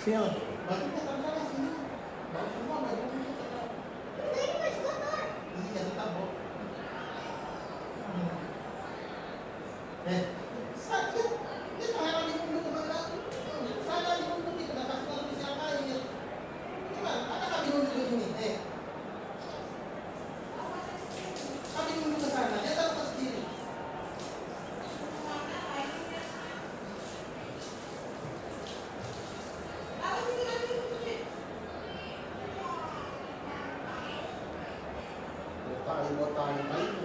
Sial, batu kita sana sini. Bau semua baju kita. Ini masih kotor. Iya, tetap bau. Sakit. Ini tangan dibunuh kemana? Sana dibunuh di kena kasih siapa ini? Gimana? Ada kami bunuh di sini. Kami bunuh ke sana. Dia taruh ke sini. Botai kayu.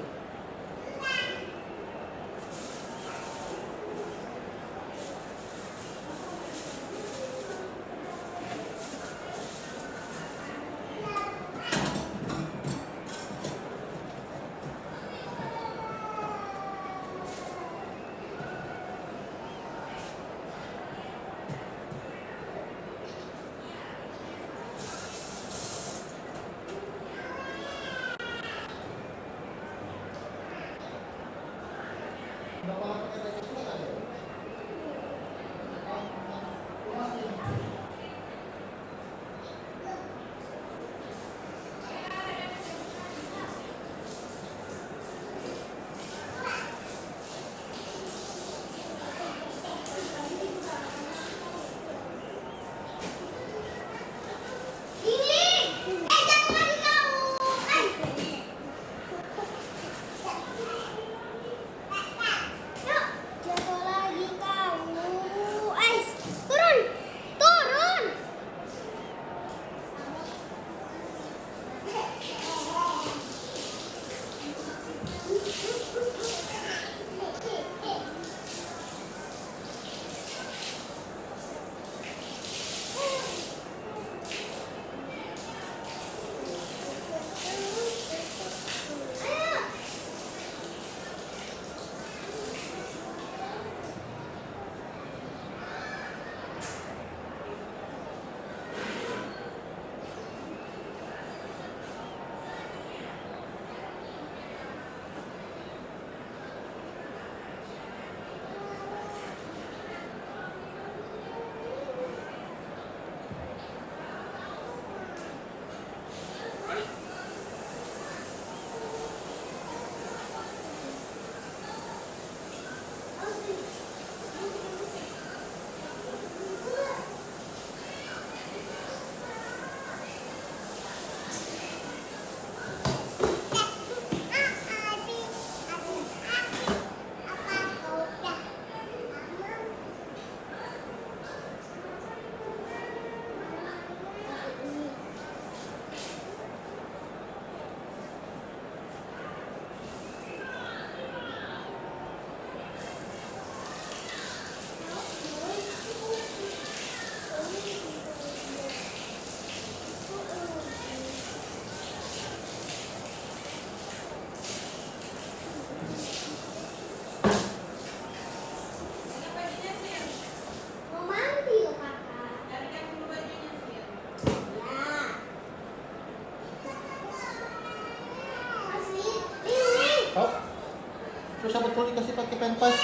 Susah betul dikasih pakai pempas.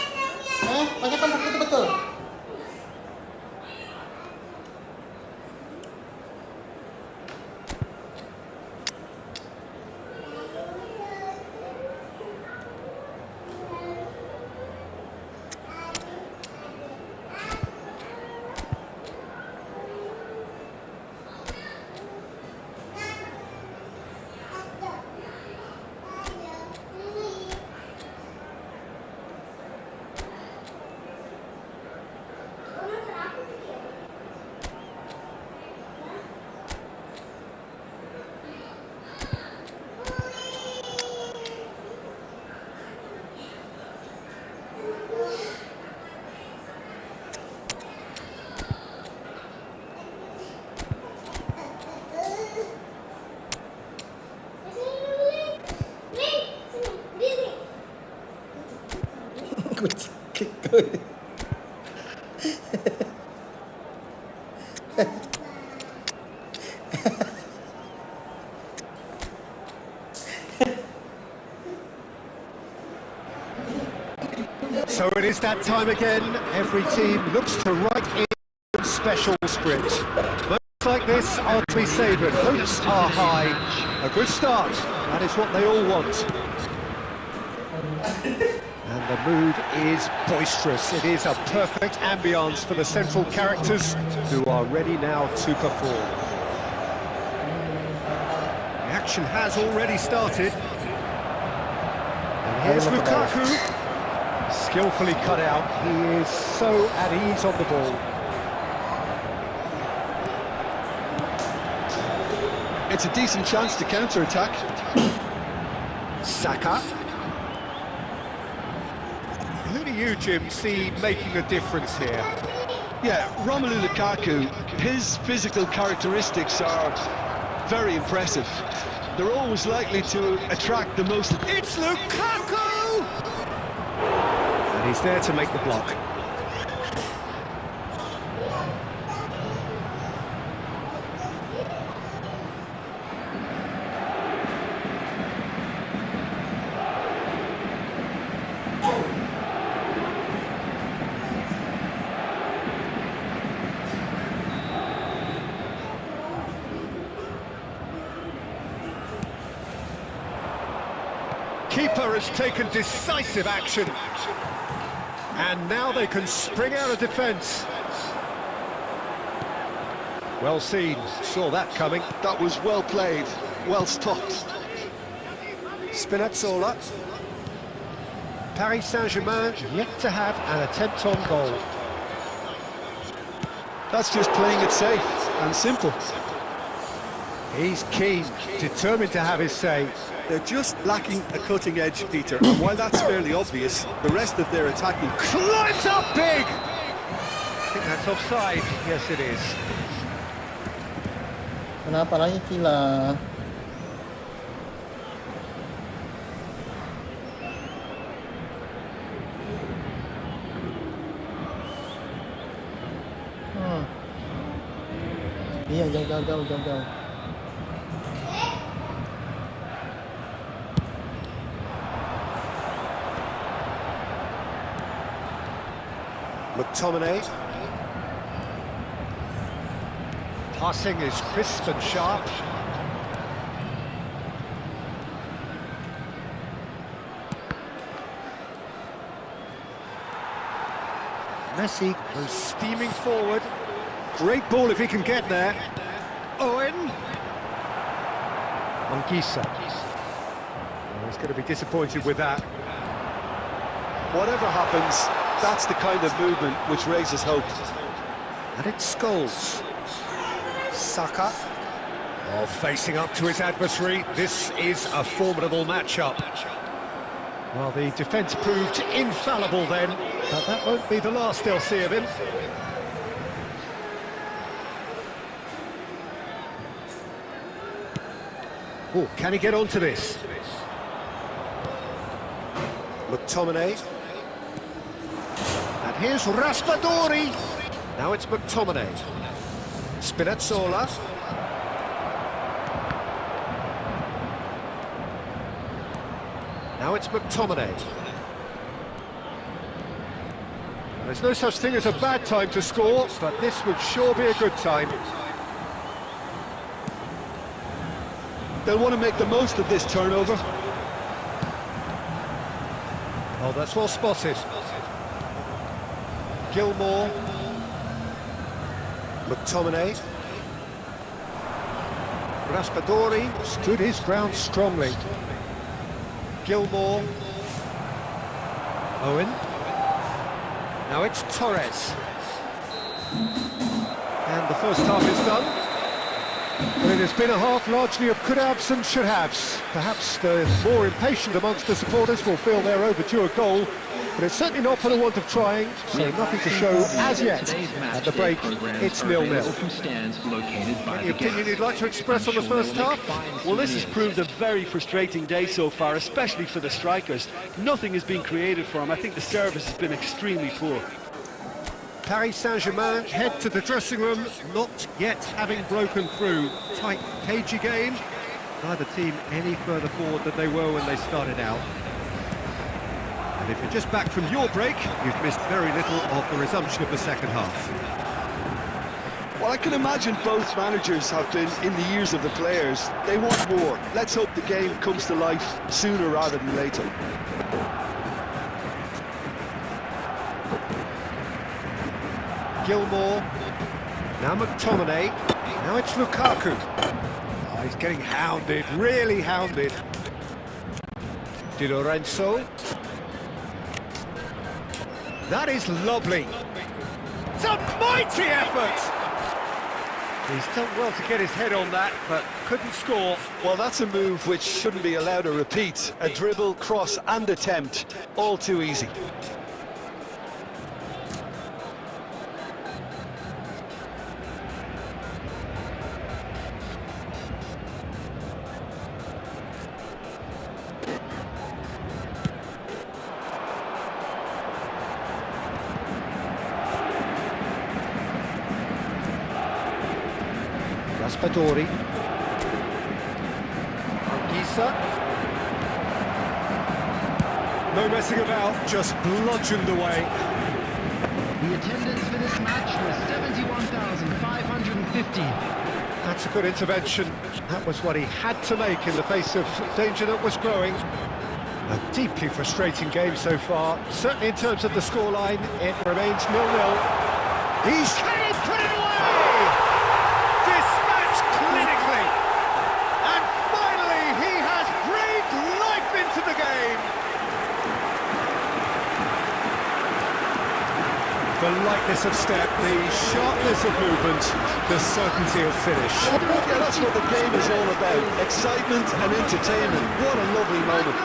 Pakai pempas itu betul. So it is that time again. Every team looks to right in. special sprint. Moments like this are to be savoured. Hopes are high. A good start. That is what they all want. And the mood is boisterous. It is a perfect ambience for the central characters who are ready now to perform. The action has already started. And here's Lukaku. Skillfully cut out. He is so at ease on the ball. It's a decent chance to counter-attack. Saka. Who do you, Jim, see making a difference here? Yeah, Romelu Lukaku, his physical characteristics are very impressive. They're always likely to attract the most... It's Lukaku! And he's there to make the block. Keeper has taken decisive action. And now they can spring out of defence. Well seen, saw that coming. That was well played, well stopped. Spinazzola. Paris Saint-Germain yet to have an attempt on goal. That's just playing it safe and simple. He's keen, determined to have his say. They're just lacking a cutting edge, Peter, and while that's fairly obvious, the rest of their attacking... Climbs up big! I think that's offside. Yes, it is. Kenapa lagi Kila? Iya, jauh. McTominay. Passing is crisp and sharp. Messi goes steaming forward. Great ball if he can get there. Owen. Manquisa. Oh, he's going to be disappointed with that. Whatever happens, that's the kind of movement which raises hope. And it's Scholes. Saka. Oh, facing up to his adversary. This is a formidable matchup. Well, the defence proved infallible then, but that won't be the last they'll see of him. Oh, can he get onto this? McTominay. And here's Raspadori. Now it's McTominay. Spinazzola. Now it's McTominay. There's no such thing as a bad time to score, but this would sure be a good time. They'll want to make the most of this turnover. Oh, that's well spotted. Gilmore. McTominay. Raspadori stood his ground strongly. Gilmore. Owen. Now it's Torres. And the first half is done. But it has been a half largely of could-haves and should-haves. Perhaps the more impatient amongst the supporters will feel they're overdue a goal, but it's certainly not for the want of trying, so nothing to show as yet. At the break, it's 0-0. Any opinion you'd like to express on the first half? Well, this has proved a very frustrating day so far, especially for the strikers. Nothing has been created for them. I think the service has been extremely poor. Paris Saint-Germain head to the dressing room, not yet having broken through. Tight, cagey game. Neither team any further forward than they were when they started out. And if you're just back from your break, you've missed very little of the resumption of the second half. Well, I can imagine both managers have been in the ears of the players. They want more. Let's hope the game comes to life sooner rather than later. Gilmore, now McTominay, now it's Lukaku. Oh, he's getting hounded, really hounded. Di Lorenzo. That is lovely. It's a mighty effort! He's done well to get his head on that, but couldn't score. Well, that's a move which shouldn't be allowed to repeat. A dribble, cross and attempt, all too easy. Raspadori. Anguissa. No messing about, just bludgeoned away. The attendance for this match was 71,550. That's a good intervention. That was what he had to make in the face of danger that was growing. A deeply frustrating game so far. Certainly in terms of the scoreline, it remains 0-0. He's put it away! Dispatched clinically! And finally, he has breathed life into the game! The lightness of step, the sharpness of movement, the certainty of finish. Yeah, that's what the game is all about. Excitement and entertainment. What a lovely moment.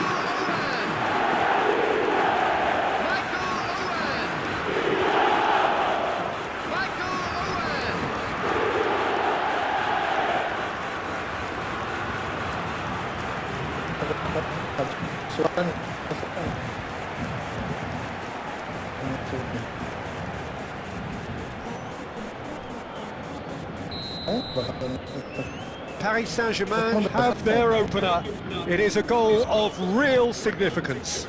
Paris Saint-Germain have their opener. It is a goal of real significance.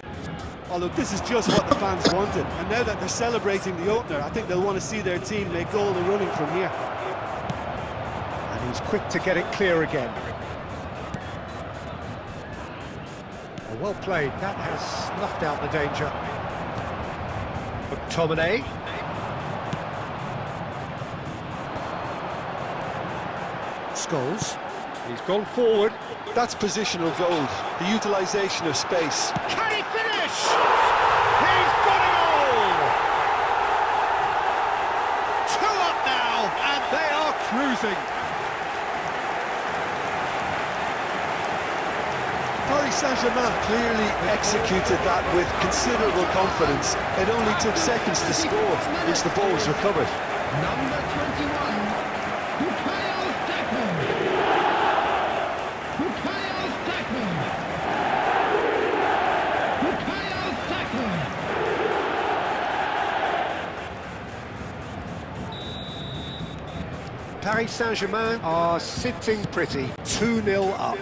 Oh, look, this is just what the fans wanted. And now that they're celebrating the opener, I think they'll want to see their team make all the running from here. And he's quick to get it clear again. Oh, well played, that has snuffed out the danger. McTominay. Scholes. He's gone forward. That's positional gold, the utilisation of space. Can he finish? He's got it all! 2 up now, and they are cruising. Paris Saint-Germain clearly executed that with considerable confidence. It only took seconds to score once the ball was recovered. Number 21, Bukayo Saka. Bukayo Saka. Bukayo Saka. Paris Saint-Germain are sitting pretty, 2-0 up.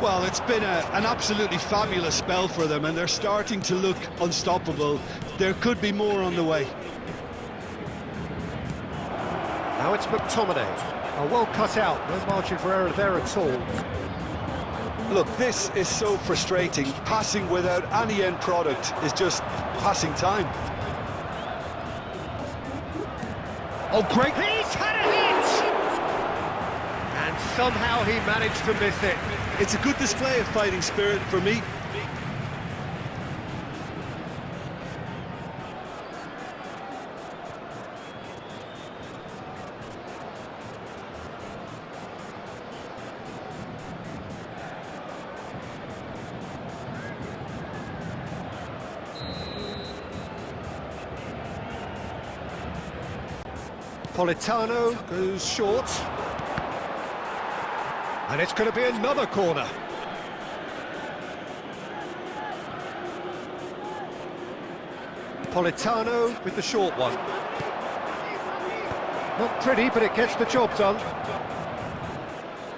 Well, it's been an absolutely fabulous spell for them, and they're starting to look unstoppable. There could be more on the way. Now it's McTominay. Oh, well cut out, no margin for error there at all. Look, this is so frustrating. Passing without any end product is just passing time. Oh, great! He's had a hit! And somehow he managed to miss it. It's a good display of fighting spirit for me. Politano goes short. And it's going to be another corner. Politano with the short one. Not pretty, but it gets the job done.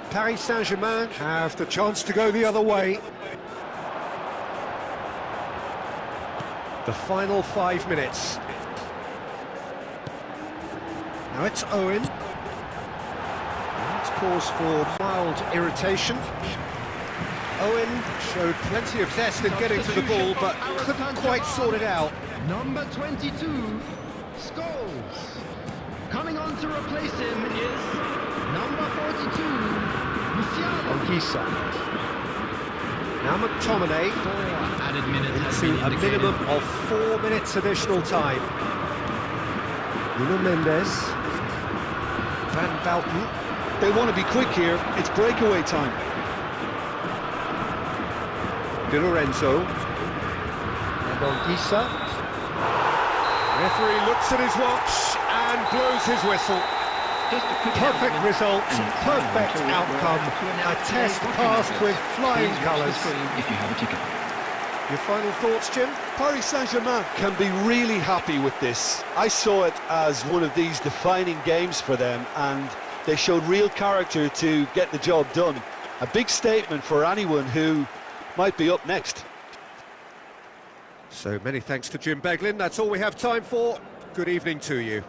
Paris Saint-Germain have the chance to go the other way. The final 5 minutes. Now it's Owen. It's cause for mild irritation. Owen showed plenty of zest in getting to the ball, but couldn't quite sort it out. Number 22, Scholes. Coming on to replace him is number 42, Luciano. Ongisa. Now McTominay Added minutes has been into a indicated. minimum of 4 minutes additional time. Nuno Mendes. Van Belten. They want to be quick here. It's breakaway time. Di Lorenzo. And Ongisa. Referee looks at his watch and blows his whistle. Just a quick Perfect announcement. result, And perfect until we outcome, were to announce a test today's passed booking with numbers. flying Please watch the colours. screen if you have a ticket. Your final thoughts, Jim? Paris Saint-Germain can be really happy with this. I saw it as one of these defining games for them, and they showed real character to get the job done. A big statement for anyone who might be up next. So many thanks to Jim Beglin. That's all we have time for. Good evening to you.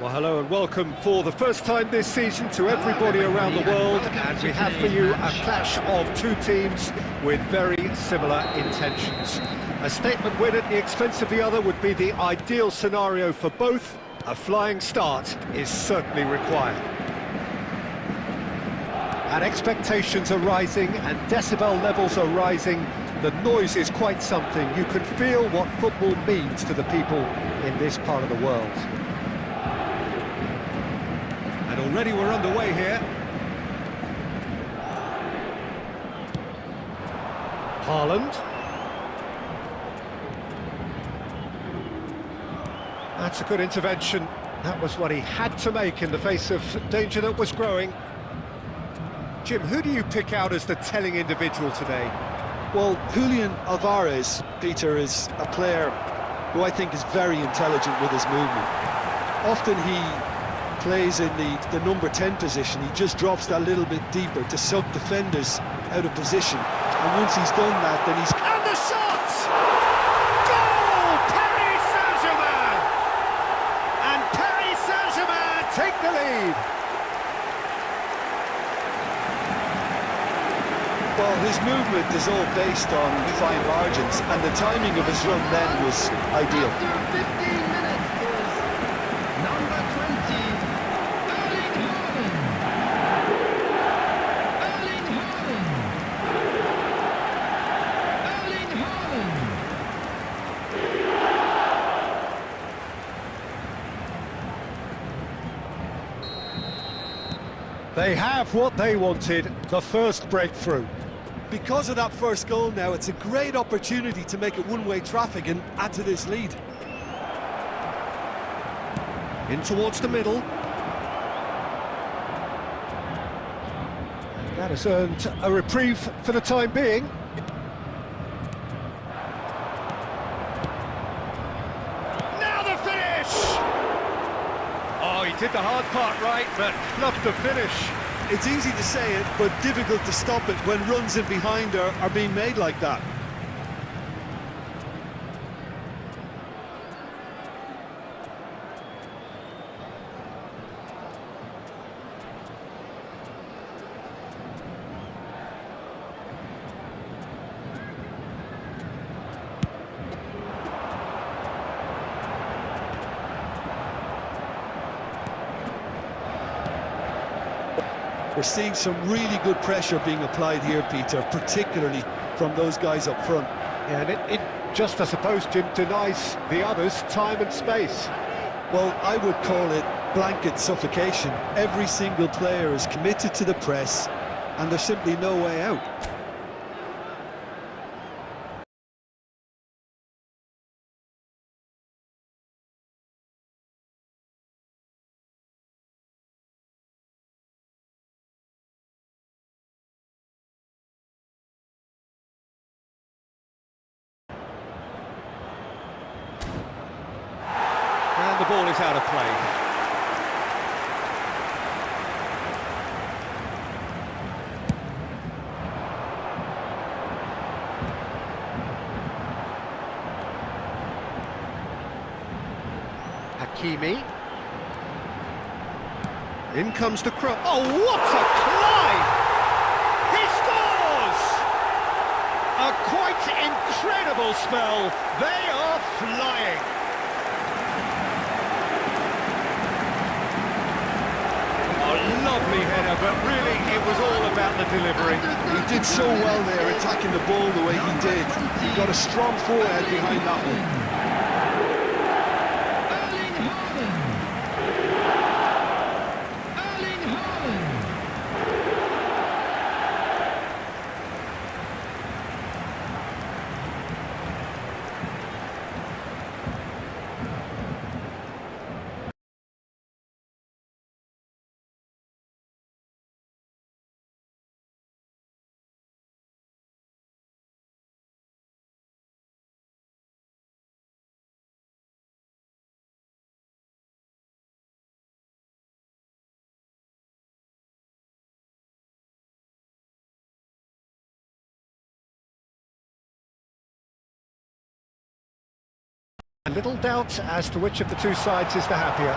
Well, hello and welcome for the first time this season to everybody around the world, and we have for you a clash of two teams with very similar intentions. A statement win at the expense of the other would be the ideal scenario for both. A flying start is certainly required. And expectations are rising and decibel levels are rising. The noise is quite something. You can feel what football means to the people in this part of the world. And already we're underway here. Haaland. That's a good intervention. That was what he had to make in the face of danger that was growing. Jim, who do you pick out as the telling individual today? Well, Julian Alvarez, Peter, is a player who I think is very intelligent with his movement. Often he plays in the number 10 position. He just drops that little bit deeper to suck defenders out of position. And once he's done that, then he's... And the shot! Goal! Paris Saint-Germain! And Paris Saint-Germain take the lead. Well, his movement is all based on fine margins, and the timing of his run then was ideal. After 15 minutes is number 20, They have what they wanted, the first breakthrough. Because of that first goal now, it's a great opportunity to make it one-way traffic and add to this lead. In towards the middle. And that has earned a reprieve for the time being. Now the finish! Oh, he did the hard part right, but not the finish. It's easy to say it, but difficult to stop it when runs in behind are being made like that. We're seeing some really good pressure being applied here, Peter, particularly from those guys up front. Yeah, and it just, I suppose, Jim, denies the others time and space. Well, I would call it blanket suffocation. Every single player is committed to the press, and there's simply no way out. And the ball is out of play. Hakimi. In comes the cross. Oh, what a climb! He scores! A quite incredible spell. They are flying. Lovely header, but really it was all about the delivery. He did so well there, attacking the ball the way he did. He got a strong forehead behind that one. Erling Haaland. Erling Haaland. Little doubt as to which of the two sides is the happier.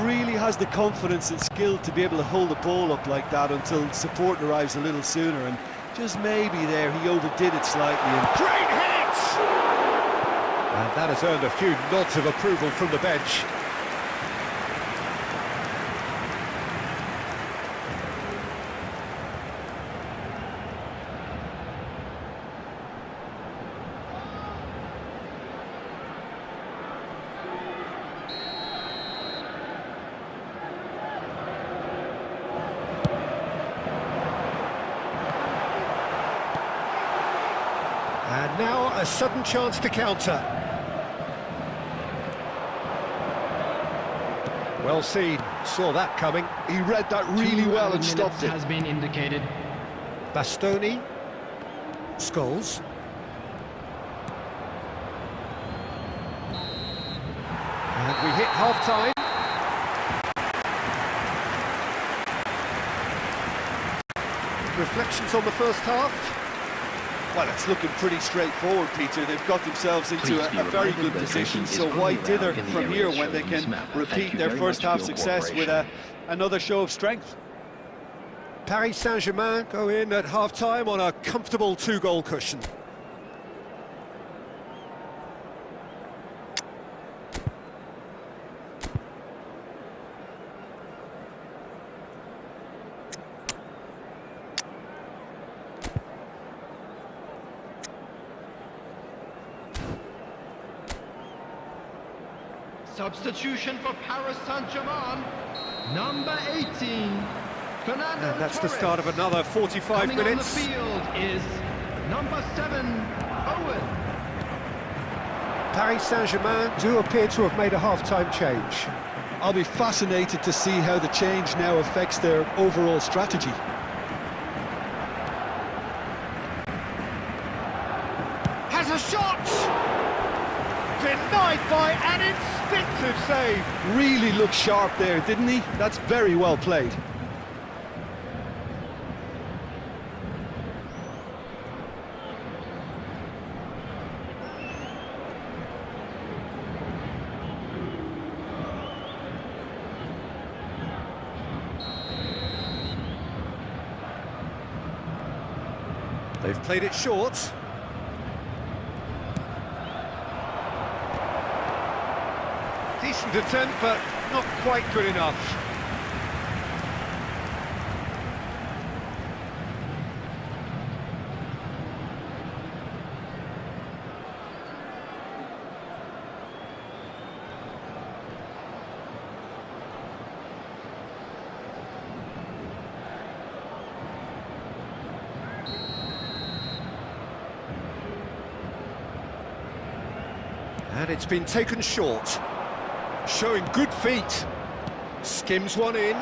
Really has the confidence and skill to be able to hold the ball up like that until support arrives a little sooner, and just maybe there he overdid it slightly. And Great hit! And that has earned a few nods of approval from the bench. And now a sudden chance to counter. Well seen, saw that coming. he read that really well and stopped it. Has been indicated. Bastoni. Scholes. And we hit half-time. Reflections on the first half? Well, it's looking pretty straightforward, Peter. They've got themselves into a very good position, so why dither from here when they can repeat their first half success with another show of strength? Paris Saint-Germain go in at half-time on a comfortable two-goal cushion. Substitution for Paris Saint-Germain. Number 18, Fernando And that's the Torres. start of another 45 Coming minutes. on the field is number 7, Owen. Paris Saint-Germain do appear to have made a half-time change. I'll be fascinated to see how the change now affects their overall strategy. Has a shot! Denied by an instinctive save. Really looked sharp there, didn't he? That's very well played. They've played it short. Decent attempt, but not quite good enough. And it's been taken short. Showing good feet. Skims one in.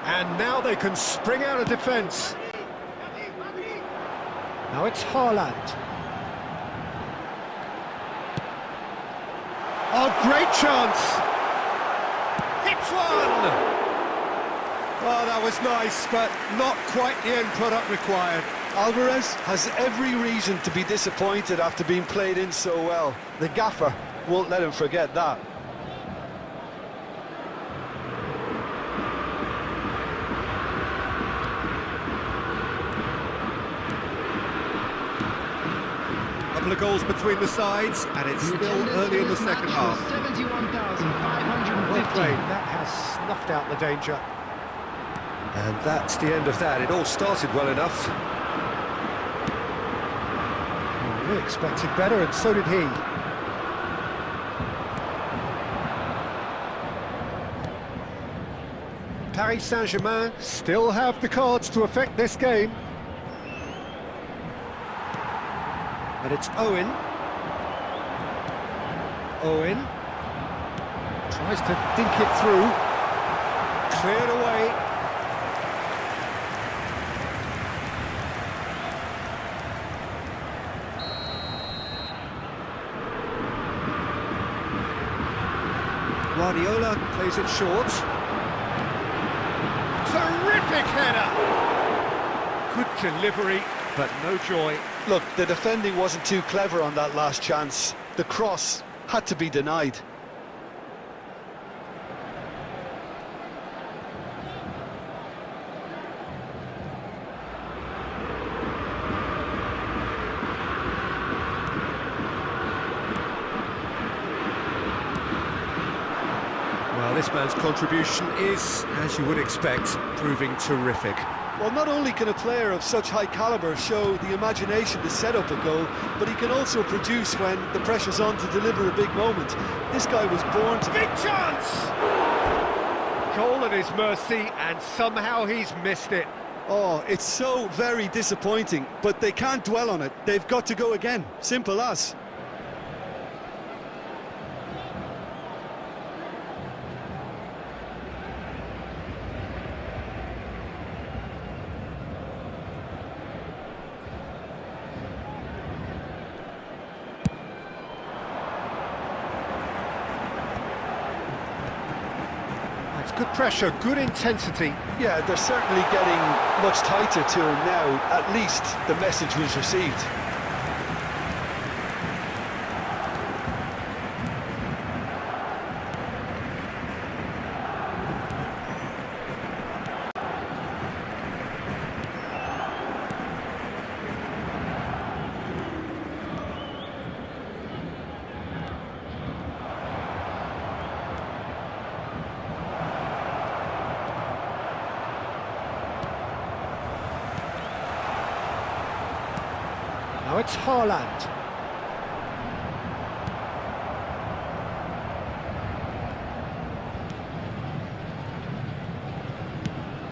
And now they can spring out of defence. Now it's Haaland. Oh, great chance! Hits one! Oh, that was nice, but not quite the end product required. Alvarez has every reason to be disappointed after being played in so well. The gaffer won't let him forget that. Couple of goals between the sides, and it's The still attendance early in for the this second match half. was Well 71,550. played, that has snuffed out the danger. And that's the end of that. It all started well enough. We expected better, and so did he. Paris Saint-Germain still have the cards to affect this game. And it's Owen. Owen tries to dink it through. Cleared away. Guardiola plays it short. Terrific header! Good delivery, but no joy. Look, the defending wasn't too clever on that last chance. The cross had to be denied. Well, this man's contribution is, as you would expect, proving terrific. Well, not only can a player of such high calibre show the imagination to set up a goal, but he can also produce when the pressure's on to deliver a big moment. This guy was born to... Big chance! Goal at his mercy, and somehow he's missed it. Oh, it's so very disappointing, but they can't dwell on it. They've got to go again. Simple as. It's good pressure, good intensity. Yeah, they're certainly getting much tighter to him now. At least the message was received. Now it's Haaland.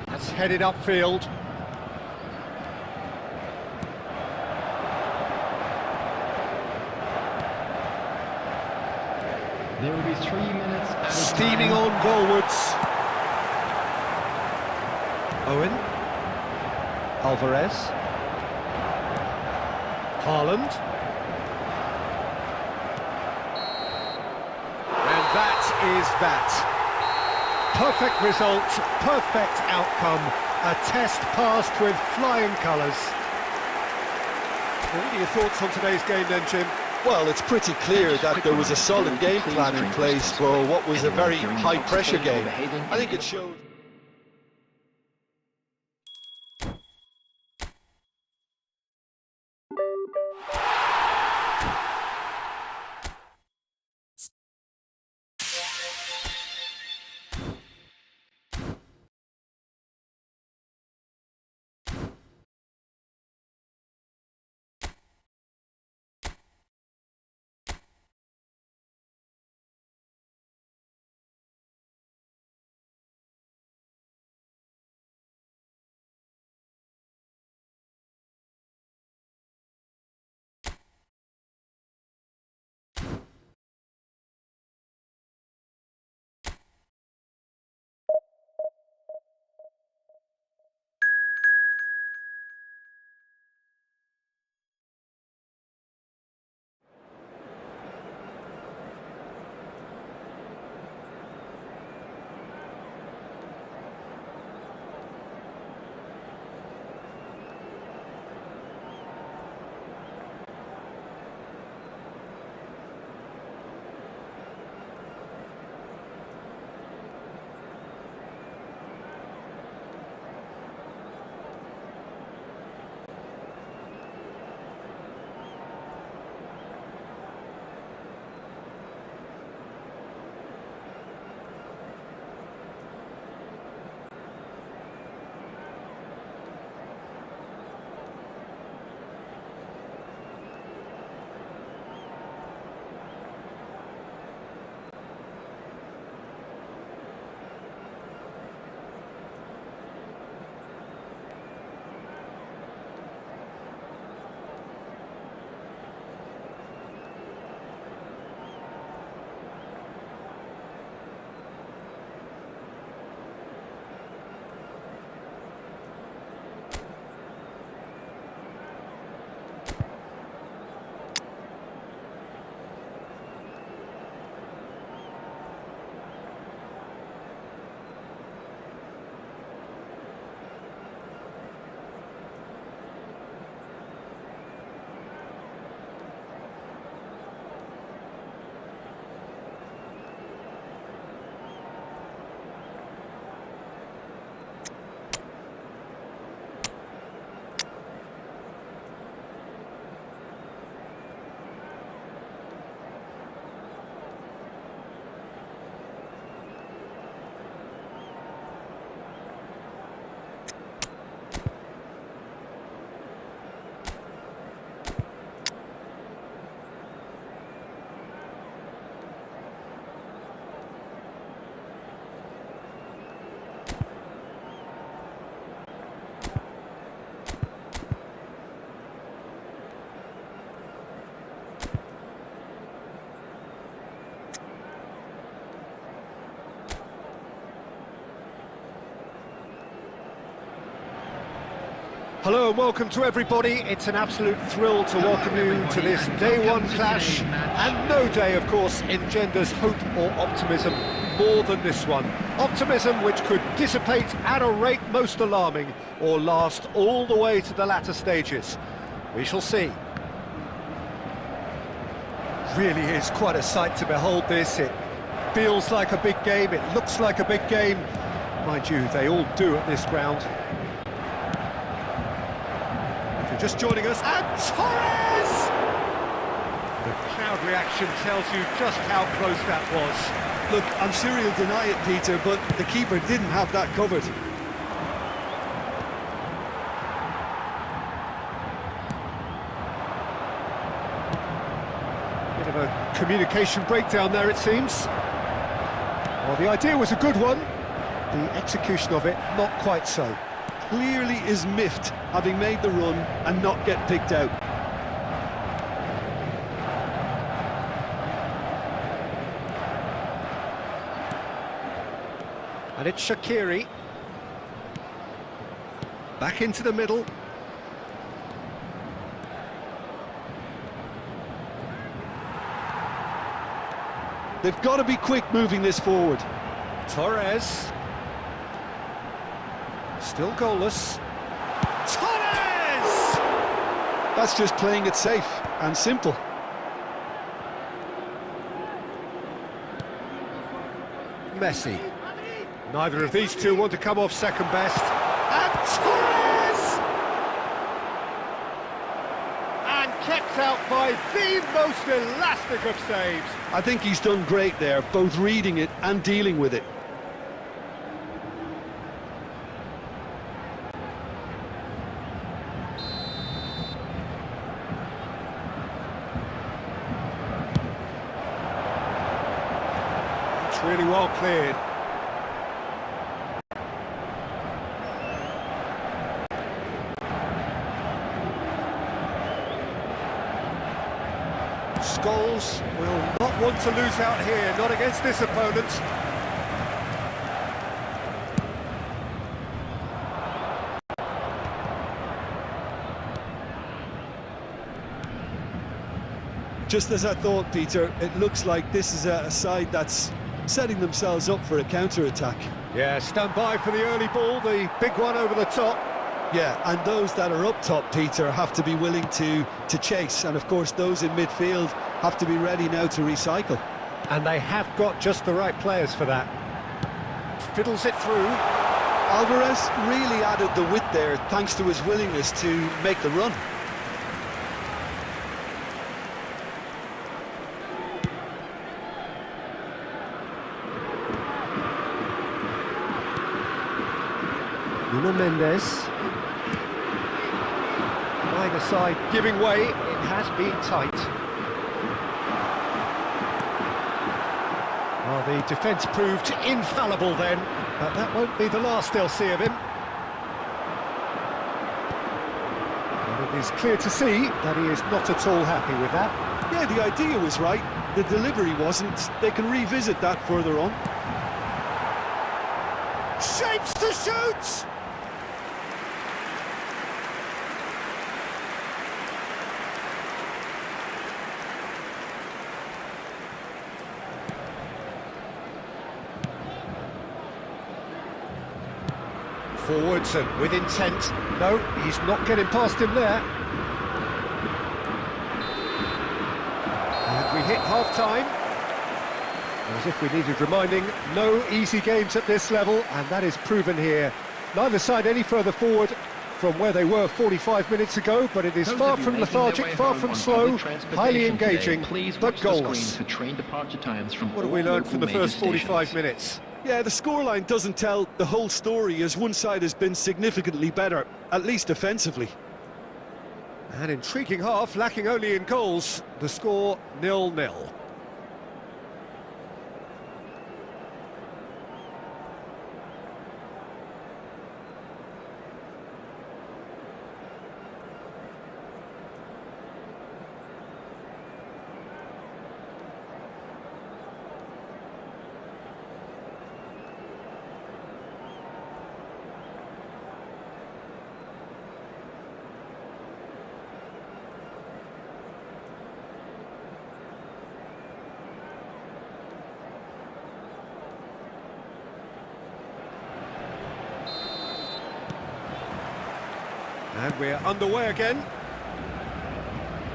That's headed upfield. There will be 3 minutes. added Steaming time. on goalwards. Owen. Alvarez. Haaland. And that is that. Perfect result, perfect outcome. A test passed with flying colours. What are your thoughts on today's game then, Jim? Well, it's pretty clear that there was a solid game plan in place for what was a very high-pressure game. I think it showed... Hello and welcome to everybody. It's an absolute thrill to welcome you to this day one clash, and no day, of course, engenders hope or optimism more than this one. Optimism which could dissipate at a rate most alarming, or last all the way to the latter stages. We shall see. Really is quite a sight to behold this. It feels like a big game, it looks like a big game. Mind you, they all do at this ground. Just joining us, and Torres! The crowd reaction tells you just how close that was. Look, I'm sure he'll deny it, Peter, but the keeper didn't have that covered. a communication breakdown there, it seems. Well, the idea was a good one. The execution of it, not quite so. Clearly is miffed, having made the run and not get picked out. And it's Shaqiri. Back into the middle. They've got to be quick moving this forward. Torres. Still goalless. Torres! That's just playing it safe and simple. Messi. Neither of these two want to come off second best. And Torres! And kept out by the most elastic of saves. I think he's done great there, both reading it and dealing with it. It's really well cleared. Scholes will not want to lose out here, not against this opponent. Just as I thought, Peter, it looks like this is a side that's setting themselves up for a counter-attack. Yeah, stand by for the early ball, the big one over the top. Yeah, and those that are up top, Peter, have to be willing to chase, and of course those in midfield have to be ready now to recycle. And they have got just the right players for that. Fiddles it through. Alvarez really added the width there thanks to his willingness to make the run. Nuno Mendes. Either side giving way, it has been tight. Well, the defence proved infallible then, but that won't be the last they'll see of him. And it is clear to see that he is not at all happy with that. Yeah, the idea was right, the delivery wasn't. They can revisit that further on. Shapes to shoot! Forwards and with intent. No, he's not getting past him there. And we hit half-time. As if we needed reminding, no easy games at this level, and that is proven here. Neither side any further forward from where they were 45 minutes ago, but it is far from lethargic, far from slow, highly engaging, but goalless. What have we learned from the first 45 minutes? Yeah, the scoreline doesn't tell the whole story, as one side has been significantly better, at least offensively. An intriguing half, lacking only in goals. The score 0-0. And we're underway again.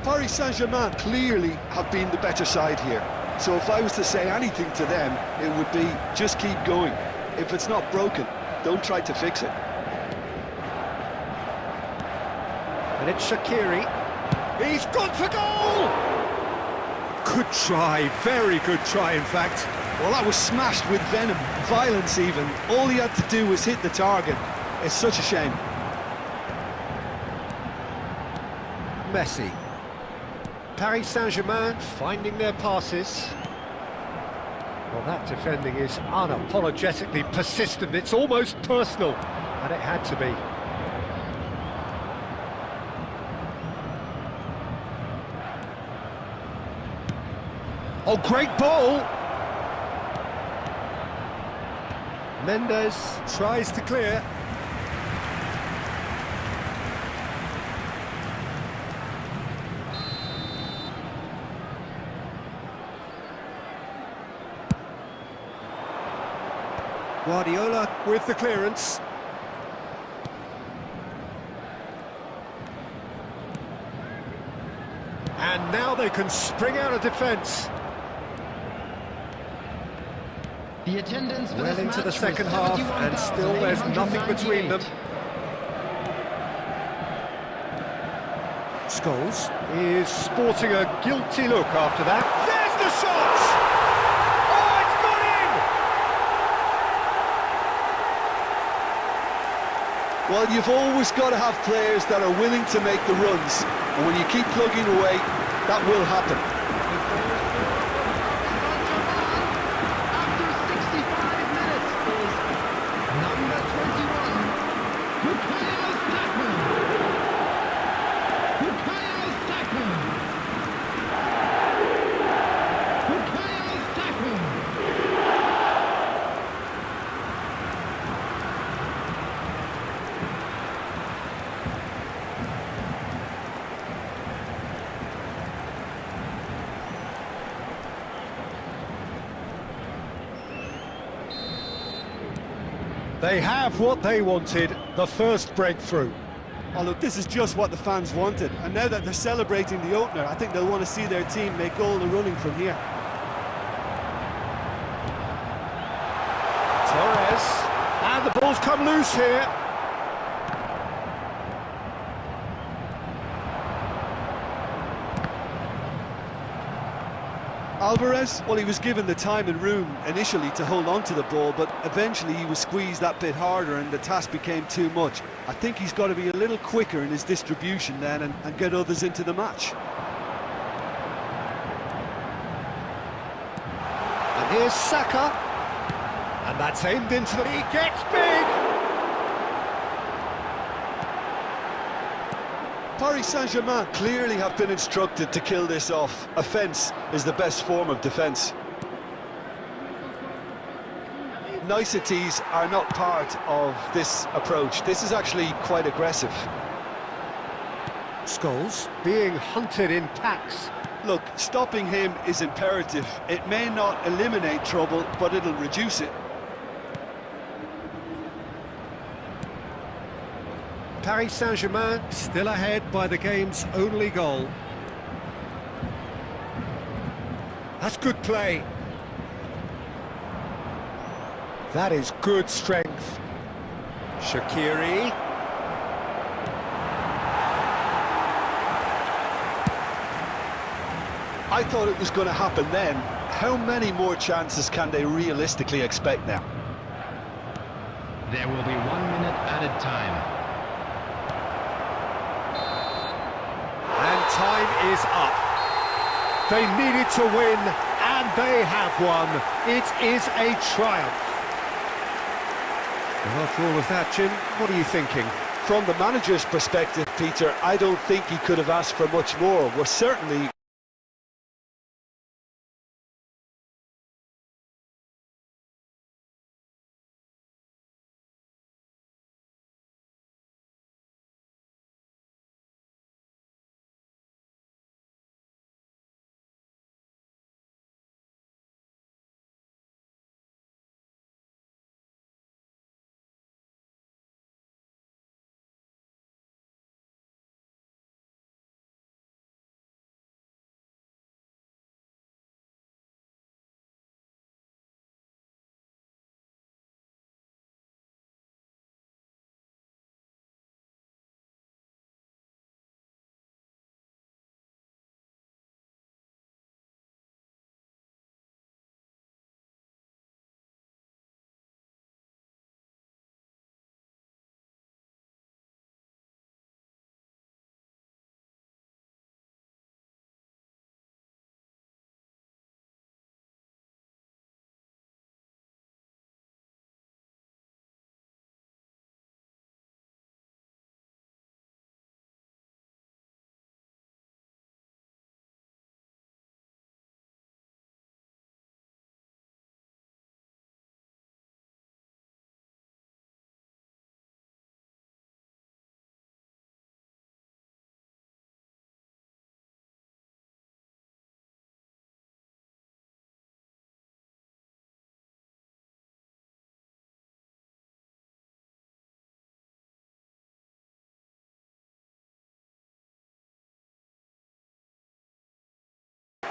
Paris Saint-Germain clearly have been the better side here. So if I was to say anything to them, it would be just keep going. If it's not broken, don't try to fix it. And it's Shaqiri. He's gone for goal! Good try, very good try in fact. Well, that was smashed with venom, violence even. All he had to do was hit the target. It's such a shame. Messi. Paris Saint-Germain finding their passes. Well, that defending is unapologetically persistent. It's almost personal, and it had to be. Oh, great ball! Mendes tries to clear. Guardiola with the clearance. And now they can spring out of defence. The attendance for Well this into the match second was half, and still there's nothing between them. 71,898. Scholes is sporting a guilty look after that. There's the shot! Oh, it's gone in! Well, you've always got to have players that are willing to make the runs, and when you keep plugging away, that will happen. After 65 minutes is number 21, Bukayo Saka. Bukayo Saka. Bukayo Saka. They have what they wanted, the first breakthrough. Oh, look, this is just what the fans wanted, and now that they're celebrating the opener, I think they'll want to see their team make all the running from here. Torres, and the ball's come loose here. Alvarez, well, he was given the time and room initially to hold on to the ball, but eventually he was squeezed that bit harder and the task became too much. I think he's got to be a little quicker in his distribution then and get others into the match. And here's Saka, and that's aimed into the... He gets big! Paris Saint-Germain clearly have been instructed to kill this off. Offence is the best form of defence. Niceties are not part of this approach. This is actually quite aggressive. Scholes being hunted in packs. Look, stopping him is imperative. It may not eliminate trouble, but it'll reduce it. Paris Saint-Germain still ahead by the game's only goal. That's good play. That is good strength. Shaqiri. I thought it was going to happen then. How many more chances can they realistically expect now? There will be 1 minute added time. And time is up. They needed to win, and they have won. It is a triumph. Well, after all of that, Jim, what are you thinking? From the manager's perspective, Peter, I don't think he could have asked for much more. We're certainly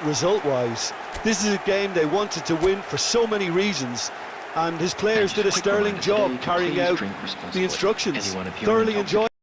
result-wise. This is a game they wanted to win for so many reasons, and his players did a sterling job carrying out the instructions. Thoroughly enjoyed.